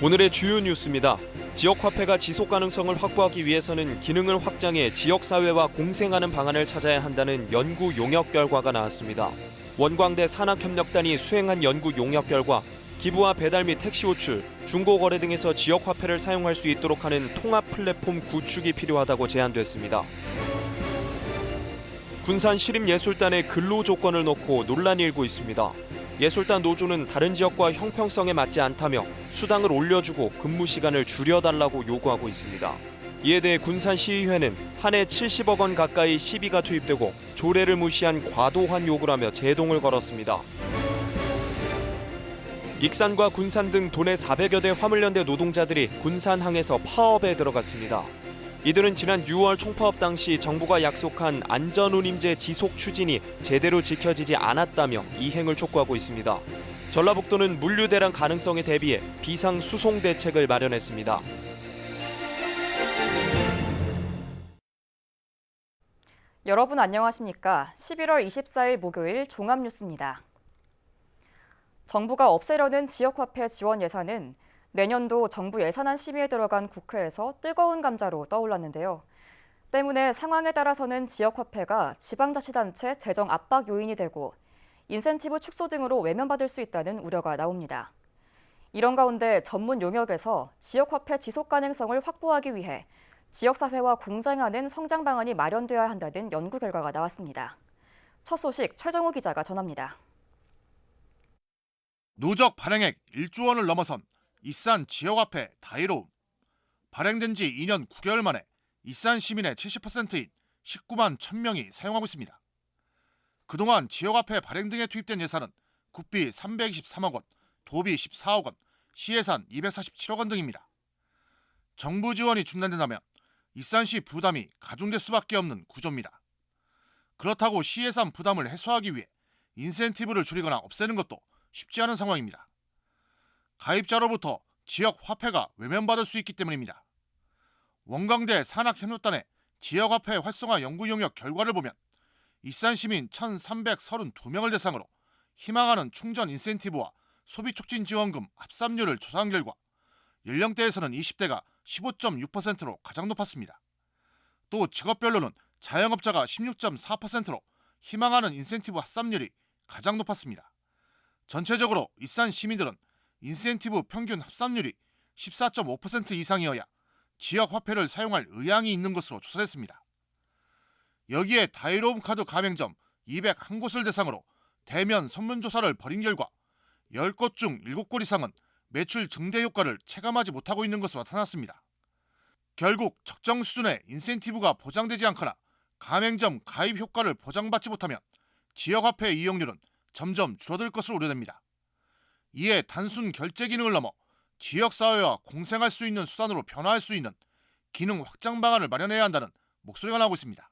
오늘의 주요 뉴스입니다. 지역화폐가 지속 가능성을 확보하기 위해서는 기능을 확장해 지역사회와 공생하는 방안을 찾아야 한다는 연구 용역 결과가 나왔습니다. 원광대 산학협력단이 수행한 연구 용역 결과 기부와 배달 및 택시 호출, 중고거래 등에서 지역화폐를 사용할 수 있도록 하는 통합 플랫폼 구축이 필요하다고 제안됐습니다. 군산 시립예술단의 근로 조건을 놓고 논란이 일고 있습니다. 예술단 노조는 다른 지역과 형평성에 맞지 않다며 수당을 올려주고 근무 시간을 줄여달라고 요구하고 있습니다. 이에 대해 군산시의회는 한 해 70억 원 가까이 시비가 투입되고 조례를 무시한 과도한 요구라며 제동을 걸었습니다. 익산과 군산 등 도내 400여 대 화물연대 노동자들이 군산항에서 파업에 들어갔습니다. 이들은 지난 6월 총파업 당시 정부가 약속한 안전운임제 지속 추진이 제대로 지켜지지 않았다며 이행을 촉구하고 있습니다. 전라북도는 물류대란 가능성에 대비해 비상수송 대책을 마련했습니다. 여러분 안녕하십니까? 11월 24일 목요일 종합뉴스입니다. 정부가 없애려는 지역화폐 지원 예산은 내년도 정부 예산안 심의에 들어간 국회에서 뜨거운 감자로 떠올랐는데요. 때문에 상황에 따라서는 지역화폐가 지방자치단체 재정 압박 요인이 되고 인센티브 축소 등으로 외면받을 수 있다는 우려가 나옵니다. 이런 가운데 전문 용역에서 지역화폐 지속 가능성을 확보하기 위해 지역사회와 공생하는 성장 방안이 마련되어야 한다는 연구 결과가 나왔습니다. 첫 소식 최정호 기자가 전합니다. 누적 발행액 1조 원을 넘어선 익산 지역화폐 다이로움. 발행된 지 2년 9개월 만에 익산 시민의 70%인 19만 1,000명이 사용하고 있습니다. 그동안 지역화폐 발행 등에 투입된 예산은 국비 323억 원, 도비 14억 원, 시예산 247억 원 등입니다. 정부 지원이 중단된다면 익산시 부담이 가중될 수밖에 없는 구조입니다. 그렇다고 시예산 부담을 해소하기 위해 인센티브를 줄이거나 없애는 것도 쉽지 않은 상황입니다. 가입자로부터 지역 화폐가 외면받을 수 있기 때문입니다. 원광대 산학협력단의 지역화폐 활성화 연구 용역 결과를 보면 익산 시민 1,332명을 대상으로 희망하는 충전 인센티브와 소비 촉진 지원금 합산율을 조사한 결과 연령대에서는 20대가 15.6%로 가장 높았습니다. 또 직업별로는 자영업자가 16.4%로 희망하는 인센티브 합산율이 가장 높았습니다. 전체적으로 익산 시민들은 인센티브 평균 합산율이 14.5% 이상이어야 지역 화폐를 사용할 의향이 있는 것으로 조사했습니다. 여기에 다이로움 카드 가맹점 201곳을 대상으로 대면 설문조사를 벌인 결과 10곳 중 7곳 이상은 매출 증대 효과를 체감하지 못하고 있는 것으로 나타났습니다. 결국 적정 수준의 인센티브가 보장되지 않거나 가맹점 가입 효과를 보장받지 못하면 지역화폐 이용률은 점점 줄어들 것으로 우려됩니다. 이에 단순 결제 기능을 넘어 지역사회와 공생할 수 있는 수단으로 변화할 수 있는 기능 확장 방안을 마련해야 한다는 목소리가 나오고 있습니다.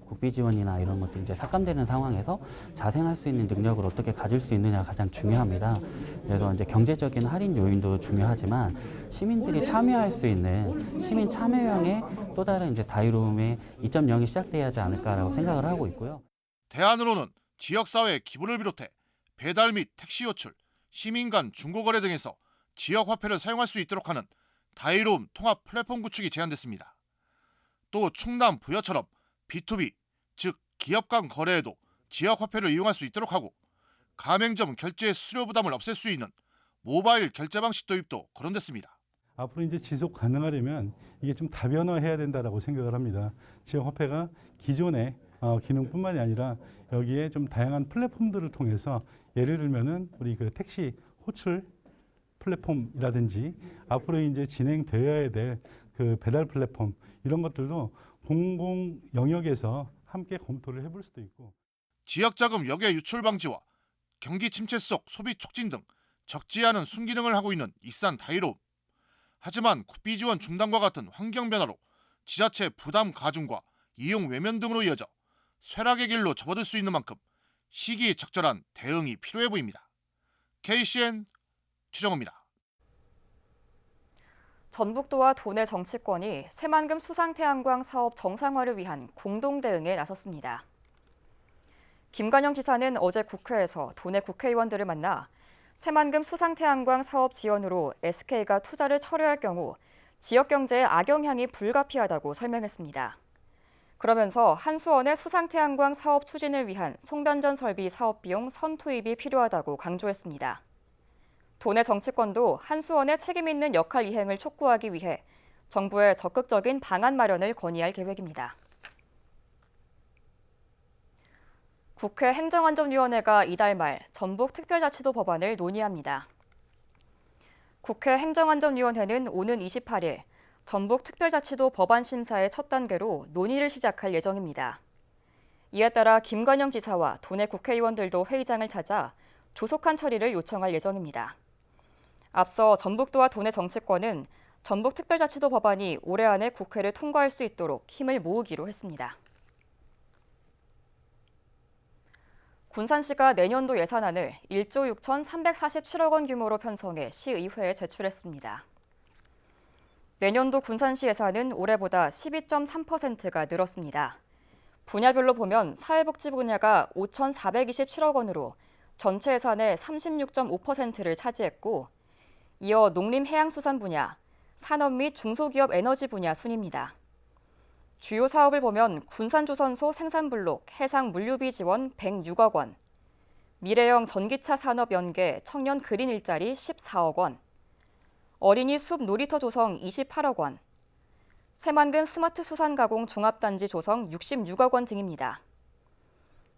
국비 지원이나 이런 것들이 이제 삭감되는 상황에서 자생할 수 있는 능력을 어떻게 가질 수 있느냐가 가장 중요합니다. 그래서 이제 경제적인 할인 요인도 중요하지만 시민들이 참여할 수 있는 시민 참여형의 또 다른 이제 다이로움의 2.0이 시작돼야 하지 않을까라고 생각을 하고 있고요. 대안으로는 지역사회 기부를 비롯해 배달 및 택시 호출, 시민 간 중고거래 등에서 지역화폐를 사용할 수 있도록 하는 다이로움 통합 플랫폼 구축이 제안됐습니다. 또 충남 부여처럼 B2B, 즉 기업 간 거래에도 지역화폐를 이용할 수 있도록 하고 가맹점 결제 수수료 부담을 없앨 수 있는 모바일 결제 방식 도입도 거론됐습니다. 앞으로 이제 지속 가능하려면 이게 좀 다변화해야 된다라고 생각을 합니다. 지역화폐가 기존의 기능뿐만이 아니라 여기에 좀 다양한 플랫폼들을 통해서 예를 들면은 우리 그 택시 호출 플랫폼이라든지 앞으로 이제 진행되어야 될 그 배달 플랫폼 이런 것들도 공공 영역에서 함께 검토를 해볼 수도 있고 지역자금 역외 유출 방지와 경기 침체 속 소비 촉진 등 적지 않은 순기능을 하고 있는 익산 다이로움. 하지만 국비 지원 중단과 같은 환경 변화로 지자체 부담 가중과 이용 외면 등으로 이어져 쇠락의 길로 접어들 수 있는 만큼 시기적절한 대응이 필요해 보입니다. KCN 최정호입니다. 전북도와 도내 정치권이 새만금 수상태양광 사업 정상화를 위한 공동 대응에 나섰습니다. 김관영 지사는 어제 국회에서 도내 국회의원들을 만나 새만금 수상태양광 사업 지원으로 SK가 투자를 철회할 경우 지역 경제에 악영향이 불가피하다고 설명했습니다. 그러면서 한수원의 수상태양광 사업 추진을 위한 송변전 설비 사업 비용 선투입이 필요하다고 강조했습니다. 도내 정치권도 한수원의 책임 있는 역할 이행을 촉구하기 위해 정부에 적극적인 방안 마련을 건의할 계획입니다. 국회 행정안전위원회가 이달 말 전북특별자치도 법안을 논의합니다. 국회 행정안전위원회는 오는 28일 전북특별자치도 법안 심사의 첫 단계로 논의를 시작할 예정입니다. 이에 따라 김관영 지사와 도내 국회의원들도 회의장을 찾아 조속한 처리를 요청할 예정입니다. 앞서 전북도와 도내 정치권은 전북특별자치도 법안이 올해 안에 국회를 통과할 수 있도록 힘을 모으기로 했습니다. 군산시가 내년도 예산안을 1조 6,347억 원 규모로 편성해 시의회에 제출했습니다. 내년도 군산시 예산은 올해보다 12.3%가 늘었습니다. 분야별로 보면 사회복지 분야가 5,427억 원으로 전체 예산의 36.5%를 차지했고, 이어 농림해양수산 분야, 산업 및 중소기업 에너지 분야 순입니다. 주요 사업을 보면 군산조선소 생산블록 해상 물류비 지원 106억 원, 미래형 전기차 산업 연계 청년 그린 일자리 14억 원, 어린이 숲 놀이터 조성 28억 원, 새만금 스마트 수산 가공 종합단지 조성 66억 원 등입니다.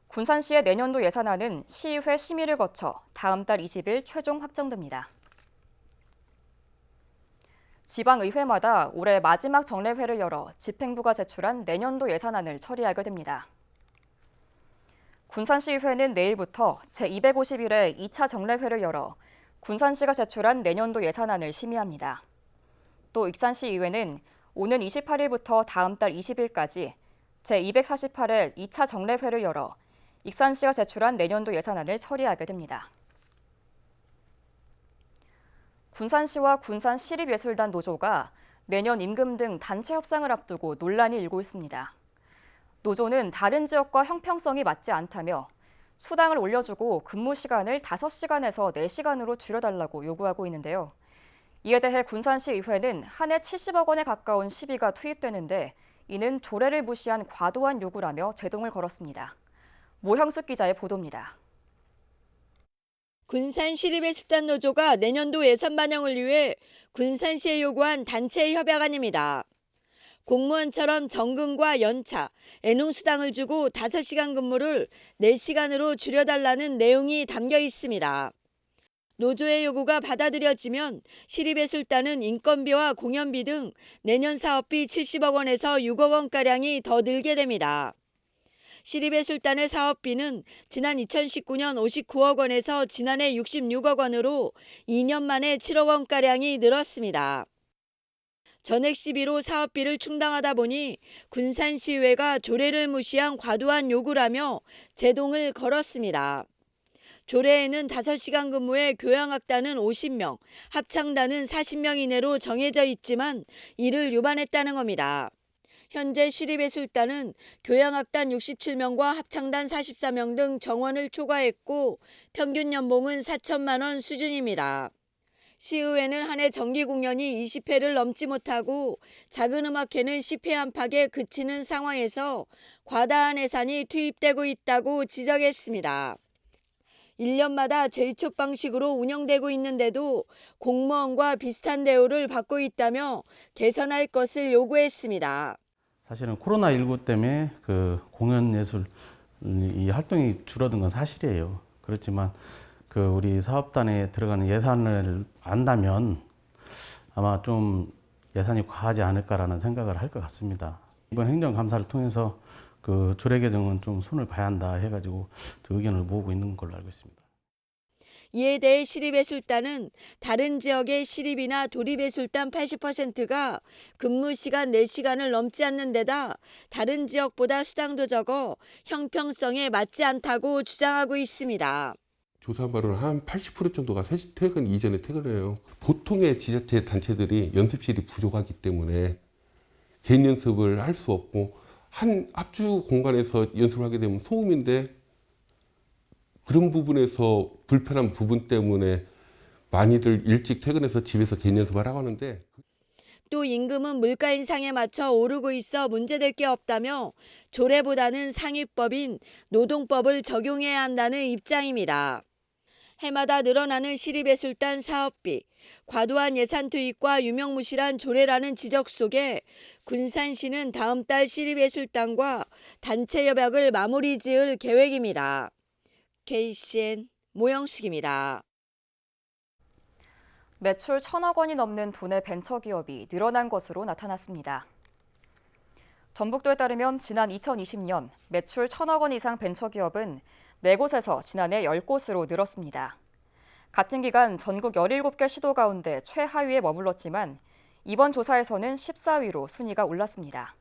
군산시의 내년도 예산안은 시의회 심의를 거쳐 다음 달 20일 최종 확정됩니다. 지방의회마다 올해 마지막 정례회를 열어 집행부가 제출한 내년도 예산안을 처리하게 됩니다. 군산시의회는 내일부터 제251회 2차 정례회를 열어 군산시가 제출한 내년도 예산안을 심의합니다. 또 익산시의회는 오는 28일부터 다음 달 20일까지 제248회 2차 정례회를 열어 익산시가 제출한 내년도 예산안을 처리하게 됩니다. 군산시와 군산시립예술단 노조가 내년 임금 등 단체 협상을 앞두고 논란이 일고 있습니다. 노조는 다른 지역과 형평성이 맞지 않다며 수당을 올려주고 근무 시간을 5시간에서 4시간으로 줄여달라고 요구하고 있는데요. 이에 대해 군산시의회는 한 해 70억 원에 가까운 시비가 투입되는데 이는 조례를 무시한 과도한 요구라며 제동을 걸었습니다. 모형숙 기자의 보도입니다. 군산시립예술단 노조가 내년도 예산 반영을 위해 군산시에 요구한 단체 협약안입니다. 공무원처럼 정근과 연차, 애농수당을 주고 5시간 근무를 4시간으로 줄여달라는 내용이 담겨 있습니다. 노조의 요구가 받아들여지면 시립예술단은 인건비와 공연비 등 내년 사업비 70억 원에서 6억 원가량이 더 늘게 됩니다. 시립예술단의 사업비는 지난 2019년 59억 원에서 지난해 66억 원으로 2년 만에 7억 원가량이 늘었습니다. 전액 시비로 사업비를 충당하다 보니 군산시의회가 조례를 무시한 과도한 요구라며 제동을 걸었습니다. 조례에는 5시간 근무에 교양악단은 50명, 합창단은 40명 이내로 정해져 있지만 이를 위반했다는 겁니다. 현재 시립예술단은 교양악단 67명과 합창단 44명 등 정원을 초과했고 평균 연봉은 4천만 원 수준입니다. 시의회는 한 해 정기 공연이 20회를 넘지 못하고 작은 음악회는 10회 안팎에 그치는 상황에서 과다한 예산이 투입되고 있다고 지적했습니다. 1년마다 제이콥 방식으로 운영되고 있는데도 공무원과 비슷한 대우를 받고 있다며 개선할 것을 요구했습니다. 사실은 코로나19 때문에 그 공연 예술 이 활동이 줄어든 건 사실이에요. 그렇지만 그 우리 사업단에 들어가는 예산을 안다면 아마 좀 예산이 과하지 않을까라는 생각을 할 것 같습니다. 이번 행정감사를 통해서 그 조례 개정은 좀 손을 봐야 한다 해가지고 그 의견을 모으고 있는 걸로 알고 있습니다. 이에 대해 시립예술단은 다른 지역의 시립이나 도립예술단 80%가 근무 시간 4시간을 넘지 않는 데다 다른 지역보다 수당도 적어 형평성에 맞지 않다고 주장하고 있습니다. 조사한 바로는 한 80% 정도가 퇴근 이전에 퇴근해요. 보통의 지자체 단체들이 연습실이 부족하기 때문에 개인 연습을 할 수 없고 한 합주 공간에서 연습을 하게 되면 소음인데 그런 부분에서 불편한 부분 때문에 많이들 일찍 퇴근해서 집에서 개인 연습을 하고 하는데 또 임금은 물가 인상에 맞춰 오르고 있어 문제될 게 없다며 조례보다는 상위법인 노동법을 적용해야 한다는 입장입니다. 해마다 늘어나는 시립예술단 사업비, 과도한 예산 투입과 유명무실한 조례라는 지적 속에 군산시는 다음 달 시립예술단과 단체 협약을 마무리 지을 계획입니다. KCN 모영식입니다. 매출 1,000억 원이 넘는 돈의 벤처기업이 늘어난 것으로 나타났습니다. 전북도에 따르면 지난 2020년 매출 1,000억 원 이상 벤처기업은 4곳에서 지난해 10곳으로 늘었습니다. 같은 기간 전국 17개 시도 가운데 최하위에 머물렀지만 이번 조사에서는 14위로 순위가 올랐습니다.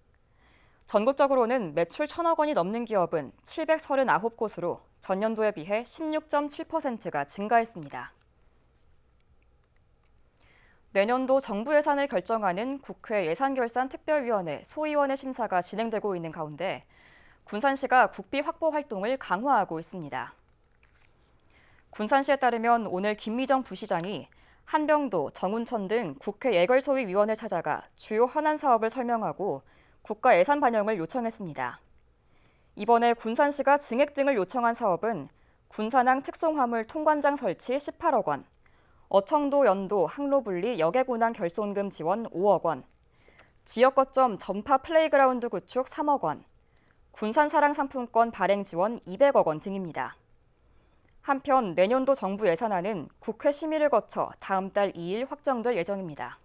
전국적으로는 매출 1,000억 원이 넘는 기업은 739곳으로 전년도에 비해 16.7%가 증가했습니다. 내년도 정부 예산을 결정하는 국회 예산결산특별위원회 소위원회 심사가 진행되고 있는 가운데 군산시가 국비 확보 활동을 강화하고 있습니다. 군산시에 따르면 오늘 김미정 부시장이 한병도, 정운천 등 국회 예결소위위원을 찾아가 주요 현안 사업을 설명하고 국가 예산 반영을 요청했습니다. 이번에 군산시가 증액 등을 요청한 사업은 군산항 특송화물 통관장 설치 18억 원, 어청도 연도 항로 분리 여객운항 결손금 지원 5억 원, 지역 거점 전파 플레이그라운드 구축 3억 원, 군산 사랑 상품권 발행 지원 200억 원 등입니다. 한편 내년도 정부 예산안은 국회 심의를 거쳐 다음 달 2일 확정될 예정입니다.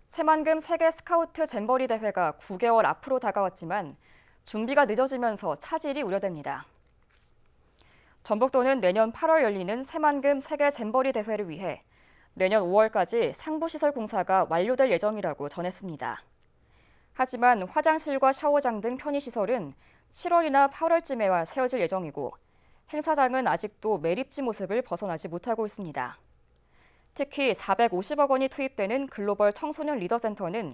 새만금 세계 스카우트 잼버리 대회가 9개월 앞으로 다가왔지만 준비가 늦어지면서 차질이 우려됩니다. 전북도는 내년 8월 열리는 새만금 세계 잼버리 대회를 위해 내년 5월까지 상부시설 공사가 완료될 예정이라고 전했습니다. 하지만 화장실과 샤워장 등 편의시설은 7월이나 8월쯤에와 세워질 예정이고 행사장은 아직도 매립지 모습을 벗어나지 못하고 있습니다. 특히 450억 원이 투입되는 글로벌 청소년 리더센터는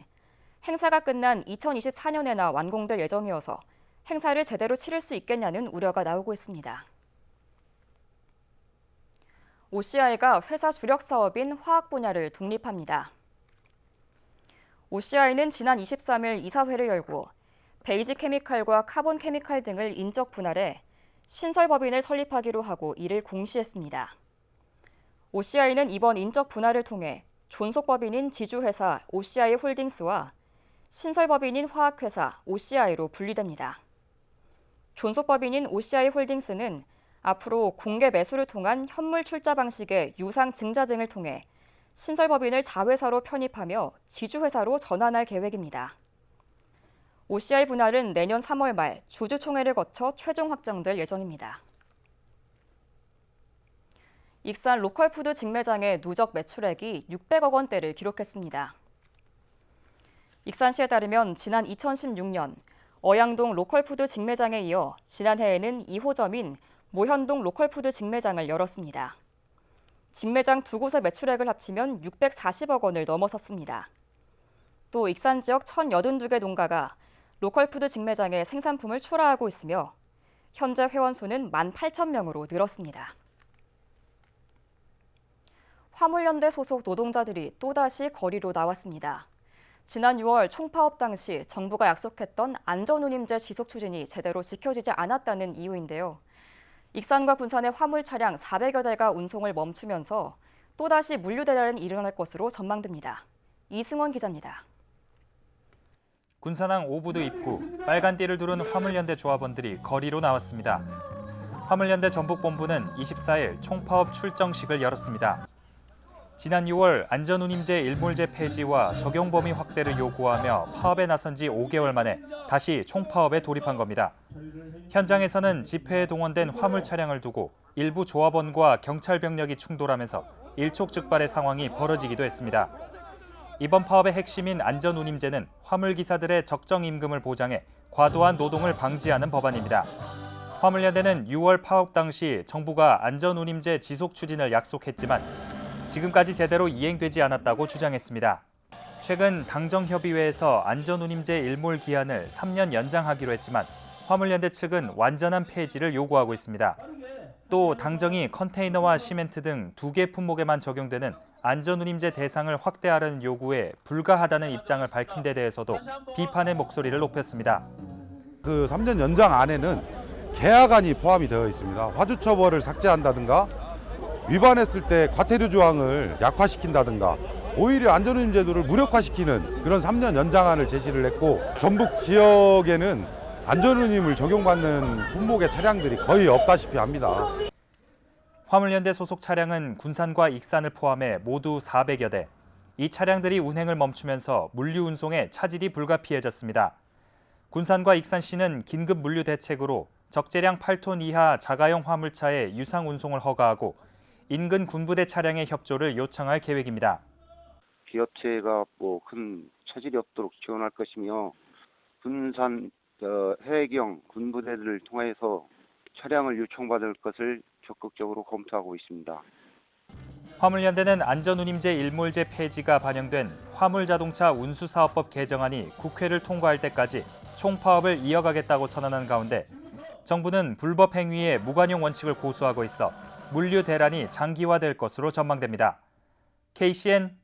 행사가 끝난 2024년에나 완공될 예정이어서 행사를 제대로 치를 수 있겠냐는 우려가 나오고 있습니다. OCI가 회사 주력 사업인 화학 분야를 독립합니다. OCI는 지난 23일 이사회를 열고 베이지 케미칼과 카본 케미칼 등을 인적 분할해 신설법인을 설립하기로 하고 이를 공시했습니다. OCI는 이번 인적 분할을 통해 존속법인인 지주회사 OCI 홀딩스와 신설법인인 화학회사 OCI로 분리됩니다. 존속법인인 OCI 홀딩스는 앞으로 공개 매수를 통한 현물 출자 방식의 유상 증자 등을 통해 신설법인을 자회사로 편입하며 지주회사로 전환할 계획입니다. OCI 분할은 내년 3월 말 주주총회를 거쳐 최종 확정될 예정입니다. 익산 로컬푸드 직매장의 누적 매출액이 600억 원대를 기록했습니다. 익산시에 따르면 지난 2016년 어양동 로컬푸드 직매장에 이어 지난해에는 2호점인 모현동 로컬푸드 직매장을 열었습니다. 직매장 두 곳의 매출액을 합치면 640억 원을 넘어섰습니다. 또 익산 지역 1,082개 농가가 로컬푸드 직매장에 생산품을 출하하고 있으며 현재 회원수는 18,000명으로 늘었습니다. 화물연대 소속 노동자들이 또다시 거리로 나왔습니다. 지난 6월 총파업 당시 정부가 약속했던 안전운임제 지속 추진이 제대로 지켜지지 않았다는 이유인데요. 익산과 군산의 화물 차량 400여 대가 운송을 멈추면서 또다시 물류 대란이 일어날 것으로 전망됩니다. 이승원 기자입니다. 군산항 오부도 입구, 빨간 띠를 두른 화물연대 조합원들이 거리로 나왔습니다. 화물연대 전북본부는 24일 총파업 출정식을 열었습니다. 지난 6월 안전운임제 일몰제 폐지와 적용 범위 확대를 요구하며 파업에 나선 지 5개월 만에 다시 총파업에 돌입한 겁니다. 현장에서는 집회에 동원된 화물 차량을 두고 일부 조합원과 경찰 병력이 충돌하면서 일촉즉발의 상황이 벌어지기도 했습니다. 이번 파업의 핵심인 안전운임제는 화물기사들의 적정 임금을 보장해 과도한 노동을 방지하는 법안입니다. 화물연대는 6월 파업 당시 정부가 안전운임제 지속 추진을 약속했지만 지금까지 제대로 이행되지 않았다고 주장했습니다. 최근 당정협의회에서 안전운임제 일몰 기한을 3년 연장하기로 했지만 화물연대 측은 완전한 폐지를 요구하고 있습니다. 또 당정이 컨테이너와 시멘트 등 2개 품목에만 적용되는 안전운임제 대상을 확대하라는 요구에 불가하다는 입장을 밝힌 데 대해서도 비판의 목소리를 높였습니다. 그 3년 연장 안에는 계약안이 포함이 되어 있습니다. 화주 처벌을 삭제한다든가 위반했을 때 과태료 조항을 약화시킨다든가 오히려 안전운임 제도를 무력화시키는 그런 3년 연장안을 제시를 했고 전북 지역에는 안전운임을 적용받는 품목의 차량들이 거의 없다시피 합니다. 화물연대 소속 차량은 군산과 익산을 포함해 모두 400여 대. 이 차량들이 운행을 멈추면서 물류 운송에 차질이 불가피해졌습니다. 군산과 익산시는 긴급 물류 대책으로 적재량 8톤 이하 자가용 화물차의 유상 운송을 허가하고 인근 군부대 차량의 협조를 요청할 계획입니다. 기업체가 큰 차질이 없도록 지원할 것이며 군산 해경 군부대를 통해서 차량을 요청받을 것을 적극적으로 검토하고 있습니다. 화물연대는 안전운임제 일몰제 폐지가 반영된 화물자동차 운수사업법 개정안이 국회를 통과할 때까지 총파업을 이어가겠다고 선언한 가운데 정부는 불법 행위에 무관용 원칙을 고수하고 있어 물류 대란이 장기화될 것으로 전망됩니다. KCN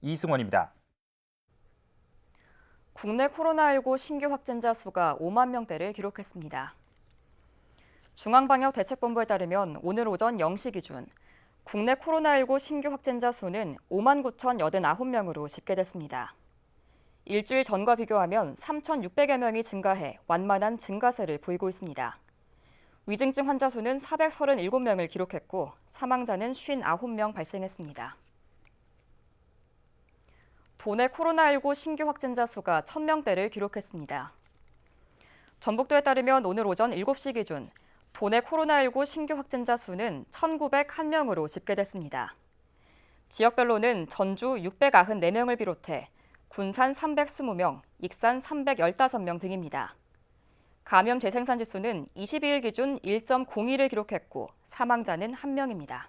이승원입니다. 국내 코로나19 신규 확진자 수가 5만 명대를 기록했습니다. 중앙방역대책본부에 따르면 오늘 오전 0시 기준 국내 코로나19 신규 확진자 수는 5만 9,089명으로 집계됐습니다. 일주일 전과 비교하면 3,600여 명이 증가해 완만한 증가세를 보이고 있습니다. 위중증 환자 수는 437명을 기록했고 사망자는 59명 발생했습니다. 도내 코로나19 신규 확진자 수가 1,000명대를 기록했습니다. 전북도에 따르면 오늘 오전 7시 기준 도내 코로나19 신규 확진자 수는 1,901명으로 집계됐습니다. 지역별로는 전주 694명을 비롯해 군산 320명, 익산 315명 등입니다. 감염 재생산 지수는 22일 기준 1.02를 기록했고 사망자는 1명입니다.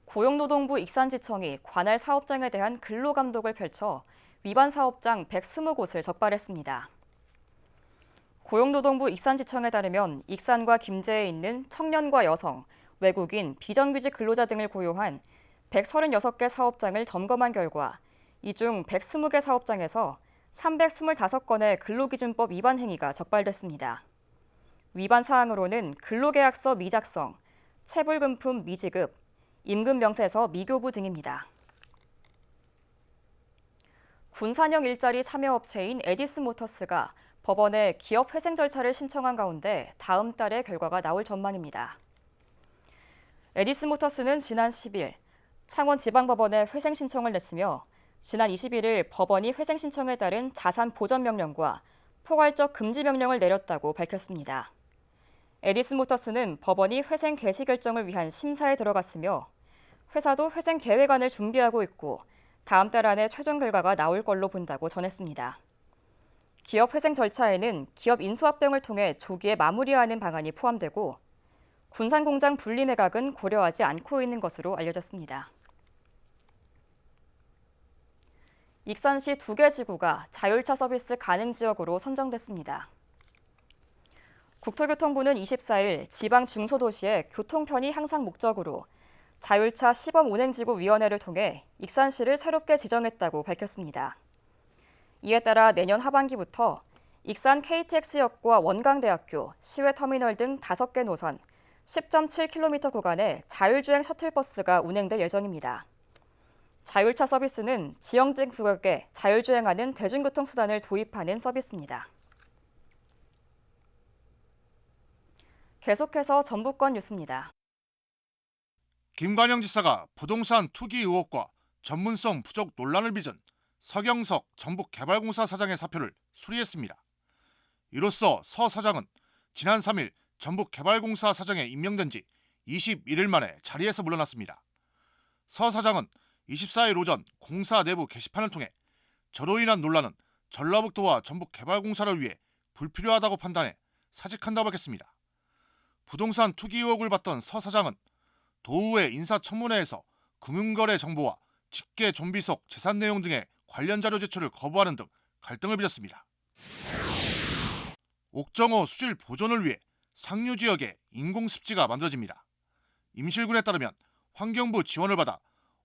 고용노동부 익산지청이 관할 사업장에 대한 근로감독을 펼쳐 위반 사업장 120곳을 적발했습니다. 고용노동부 익산지청에 따르면 익산과 김제에 있는 청년과 여성, 외국인, 비정규직 근로자 등을 고용한 136개 사업장을 점검한 결과 이 중 120개 사업장에서 325건의 근로기준법 위반 행위가 적발됐습니다. 위반 사항으로는 근로계약서 미작성, 체불금품 미지급, 임금명세서 미교부 등입니다. 군산형 일자리 참여업체인 에디스모터스가 법원에 기업 회생 절차를 신청한 가운데 다음 달에 결과가 나올 전망입니다. 에디스모터스는 지난 10일 창원지방법원에 회생 신청을 냈으며 지난 21일 법원이 회생 신청에 따른 자산 보전 명령과 포괄적 금지 명령을 내렸다고 밝혔습니다. 에디스모터스는 법원이 회생 개시 결정을 위한 심사에 들어갔으며 회사도 회생 계획안을 준비하고 있고 다음 달 안에 최종 결과가 나올 걸로 본다고 전했습니다. 기업 회생 절차에는 기업 인수합병을 통해 조기에 마무리하는 방안이 포함되고 군산 공장 분리 매각은 고려하지 않고 있는 것으로 알려졌습니다. 익산시 2개 지구가 자율차 서비스 가능 지역으로 선정됐습니다. 국토교통부는 24일 지방 중소도시의 교통 편의 향상 목적으로 자율차 시범 운행지구위원회를 통해 익산시를 새롭게 지정했다고 밝혔습니다. 이에 따라 내년 하반기부터 익산 KTX역과 원광대학교, 시외터미널 등 5개 노선 10.7km 구간에 자율주행 셔틀버스가 운행될 예정입니다. 자율차 서비스는 지정된 구역에 자율주행하는 대중교통수단을 도입하는 서비스입니다. 계속해서 전북권 뉴스입니다. 김관영 지사가 부동산 투기 의혹과 전문성 부족 논란을 빚은 서경석 전북개발공사 사장의 사표를 수리했습니다. 이로써 서 사장은 지난 3일 전북개발공사 사장에 임명된 지 21일 만에 자리에서 물러났습니다. 서 사장은 24일 오전 공사 내부 게시판을 통해 저로 인한 논란은 전라북도와 전북개발공사를 위해 불필요하다고 판단해 사직한다고 밝혔습니다. 부동산 투기 의혹을 받던 서 사장은 도의회 인사청문회에서 금융거래 정보와 직계 좀비속 재산 내용 등의 관련 자료 제출을 거부하는 등 갈등을 빚었습니다. 옥정호 수질 보존을 위해 상류 지역에 인공습지가 만들어집니다. 임실군에 따르면 환경부 지원을 받아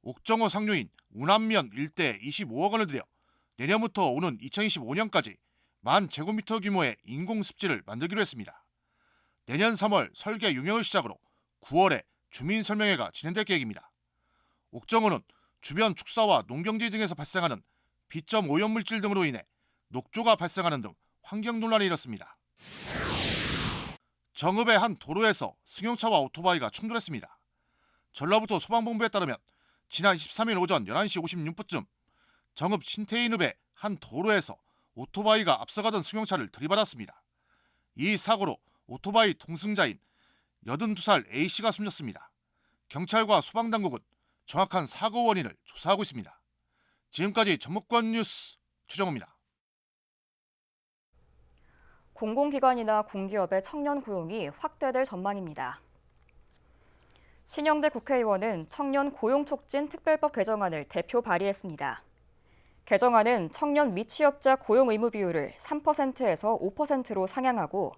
옥정호 상류인 운암면 일대에 25억 원을 들여 내년부터 오는 2025년까지 10,000제곱미터 규모의 인공습지를 만들기로 했습니다. 내년 3월 설계 용역을 시작으로 9월에 주민설명회가 진행될 계획입니다. 옥정호는 주변 축사와 농경지 등에서 발생하는 비점 오염물질 등으로 인해 녹조가 발생하는 등 환경 논란이 일었습니다. 정읍의 한 도로에서 승용차와 오토바이가 충돌했습니다. 전라북도 소방본부에 따르면 지난 23일 오전 11시 56분쯤 정읍 신태인읍의 한 도로에서 오토바이가 앞서가던 승용차를 들이받았습니다. 이 사고로 오토바이 동승자인 82살 A씨가 숨졌습니다. 경찰과 소방당국은 정확한 사고 원인을 조사하고 있습니다. 지금까지 전북권 뉴스 최정호입니다. 공공기관이나 공기업의 청년 고용이 확대될 전망입니다. 신영대 국회의원은 청년 고용 촉진 특별법 개정안을 대표 발의했습니다. 개정안은 청년 미취업자 고용 의무 비율을 3%에서 5%로 상향하고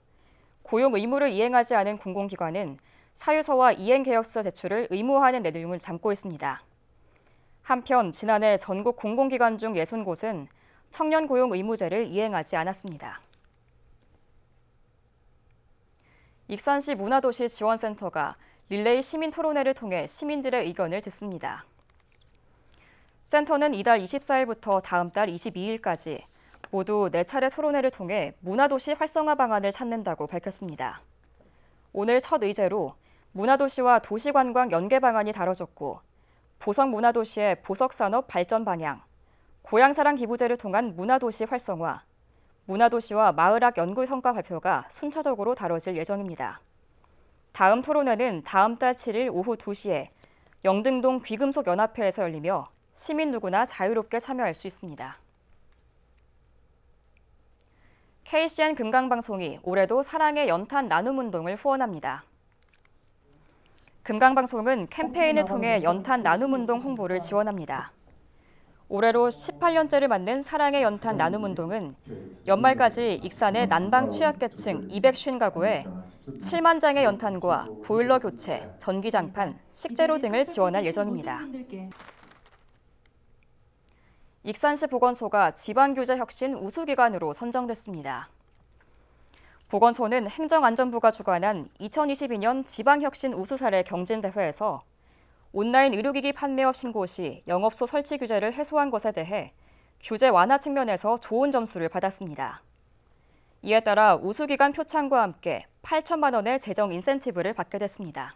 고용 의무를 이행하지 않은 공공기관은 사유서와 이행계약서 제출을 의무화하는 내용을 담고 있습니다. 한편 지난해 전국 공공기관 중 60곳은 청년 고용 의무제를 이행하지 않았습니다. 익산시 문화도시 지원센터가 릴레이 시민 토론회를 통해 시민들의 의견을 듣습니다. 센터는 이달 24일부터 다음 달 22일까지 모두 4차례 토론회를 통해 문화도시 활성화 방안을 찾는다고 밝혔습니다. 오늘 첫 의제로 문화도시와 도시관광 연계 방안이 다뤄졌고 보석문화도시의 보석산업 발전 방향, 고향사랑 기부제를 통한 문화도시 활성화, 문화도시와 마을학 연구 성과 발표가 순차적으로 다뤄질 예정입니다. 다음 토론회는 다음 달 7일 오후 2시에 영등동 귀금속연합회에서 열리며 시민 누구나 자유롭게 참여할 수 있습니다. KCN 금강방송이 올해도 사랑의 연탄 나눔운동을 후원합니다. 금강방송은 캠페인을 통해 연탄 나눔운동 홍보를 지원합니다. 올해로 18년째를 맞는 사랑의 연탄 나눔운동은 연말까지 익산의 난방 취약계층 250가구에 7만 장의 연탄과 보일러 교체, 전기장판, 식재료 등을 지원할 예정입니다. 익산시 보건소가 지방규제 혁신 우수기관으로 선정됐습니다. 보건소는 행정안전부가 주관한 2022년 지방혁신 우수사례 경진대회에서 온라인 의료기기 판매업 신고 시 영업소 설치 규제를 해소한 것에 대해 규제 완화 측면에서 좋은 점수를 받았습니다. 이에 따라 우수기관 표창과 함께 8천만 원의 재정 인센티브를 받게 됐습니다.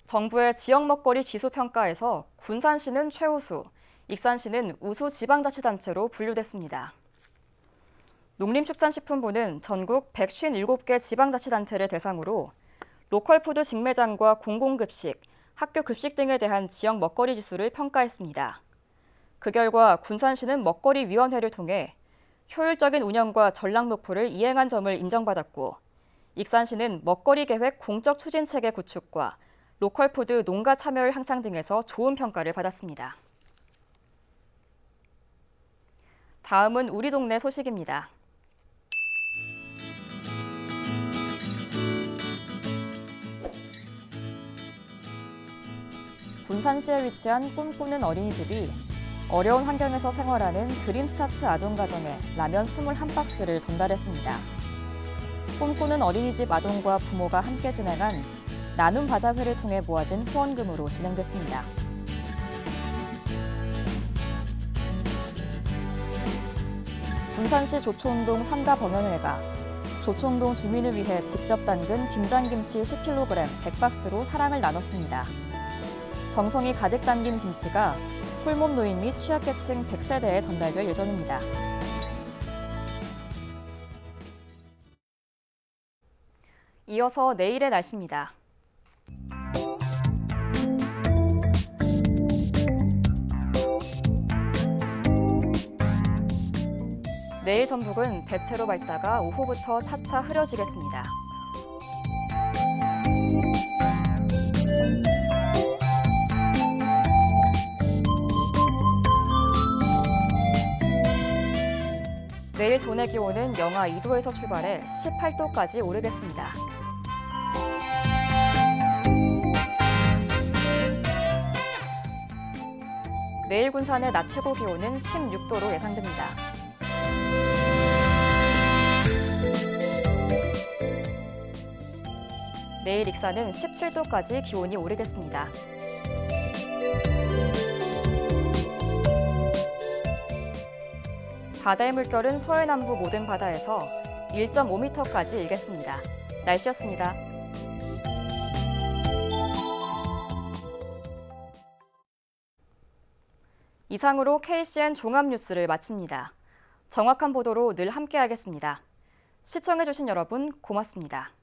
정부의 지역 먹거리 지수 평가에서 군산시는 최우수, 익산시는 우수 지방자치단체로 분류됐습니다. 농림축산식품부는 전국 157개 지방자치단체를 대상으로 로컬푸드 직매장과 공공급식, 학교급식 등에 대한 지역 먹거리 지수를 평가했습니다. 그 결과 군산시는 먹거리위원회를 통해 효율적인 운영과 전략 목표를 이행한 점을 인정받았고, 익산시는 먹거리 계획 공적 추진 체계 구축과 로컬푸드 농가 참여율 향상 등에서 좋은 평가를 받았습니다. 다음은 우리 동네 소식입니다. 군산시에 위치한 꿈꾸는 어린이집이 어려운 환경에서 생활하는 드림스타트 아동가정에 라면 21박스를 전달했습니다. 꿈꾸는 어린이집 아동과 부모가 함께 진행한 나눔 바자회를 통해 모아진 후원금으로 진행됐습니다. 군산시 조초운동 3가 범연회가 조초운동 주민을 위해 직접 담근 김장김치 10kg 100박스로 사랑을 나눴습니다. 정성이 가득 담긴 김치가 홀몸 노인 및 취약계층 100세대에 전달될 예정입니다. 이어서 내일의 날씨입니다. 내일 전북은 대체로 맑다가 오후부터 차차 흐려지겠습니다. 내일 내일 도내 기온은 영하 2도에서 출발해 18도까지 오르겠습니다. 내일 군산의 낮 최고 기온은 16도로 예상됩니다. 내일 익산은 17도까지 기온이 오르겠습니다. 바다의 물결은 서해남부 모든 바다에서 1.5m까지 일겠습니다. 날씨였습니다. 이상으로 KCN 종합뉴스를 마칩니다. 정확한 보도로 늘 함께하겠습니다. 시청해주신 여러분 고맙습니다.